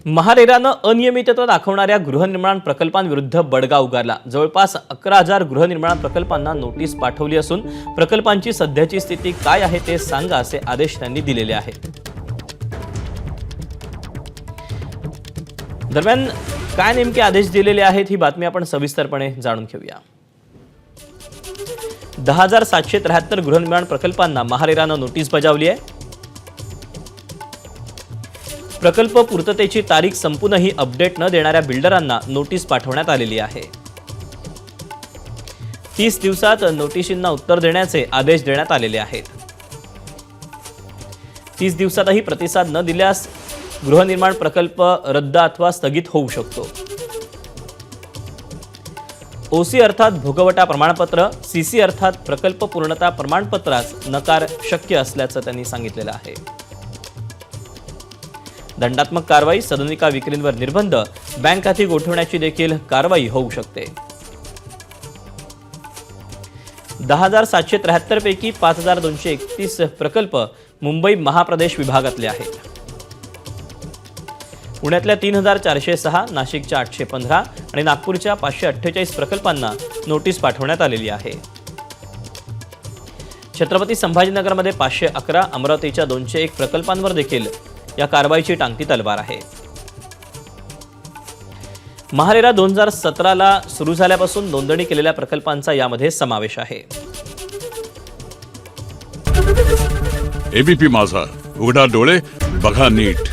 महारेरानं अनियमितता दाखवणाऱ्या गृहनिर्माण प्रकल्पांविरुद्ध बडगा उगारला। जवळपास 11,000 गृहनिर्माण प्रकल्पांना नोटीस पाठवली असून प्रकल्पांची सध्याची स्थिती काय आहे ते सांगा असे आदेश त्यांनी दिलेले आहेत। दरम्यान काय नेमके आदेश दिलेले आहेत ही बातमी आपण सविस्तरपणे जाणून घेऊया। 10,773 गृहनिर्माण प्रकल्पांना महारेरानं नोटीस बजावली आहे। प्रकल्प पूर्ततेची तारीख संपूनही अपडेट न देणाऱ्या बिल्डरांना नोटीस पाठवण्यात आलेली आहे। 30 दिवसात नोटिशींना उत्तर देण्याचे आदेश देण्यात आलेले आहेत। 30 दिवसातही प्रतिसाद न दिल्यास गृहनिर्माण प्रकल्प रद्द अथवा स्थगित होऊ शकतो। ओसी अर्थात भोगवटा प्रमाणपत्र, सीसी अर्थात प्रकल्प पूर्णता प्रमाणपत्रास नकार शक्य असल्याचं त्यांनी सांगितलेलं आहे। दंडात्मक कारवाई, सदनिका विक्रींवर निर्बंध, बँक खाती गोठवण्याची देखील कारवाई होऊ शकते। 10,773 पैकी 5,231 प्रकल्प मुंबई महाप्रदेश विभागातले आहेत। पुण्यातल्या 3,406, नाशिकच्या 815 आणि नागपूरच्या 548 प्रकल्पांना नोटीस पाठवण्यात आलेली आहे। छत्रपती संभाजीनगरमध्ये 511, अमरावतीच्या 201 प्रकल्पांवर देखील या कारवाईची टांगती तलवार आहे। महारेरा 2017ला सुरू झाल्यापासून नोंदणी केलेल्या प्रकल्पांचा यामध्ये समावेश आहे। एबीपी माझा, उघडा डोळे बघा नीट।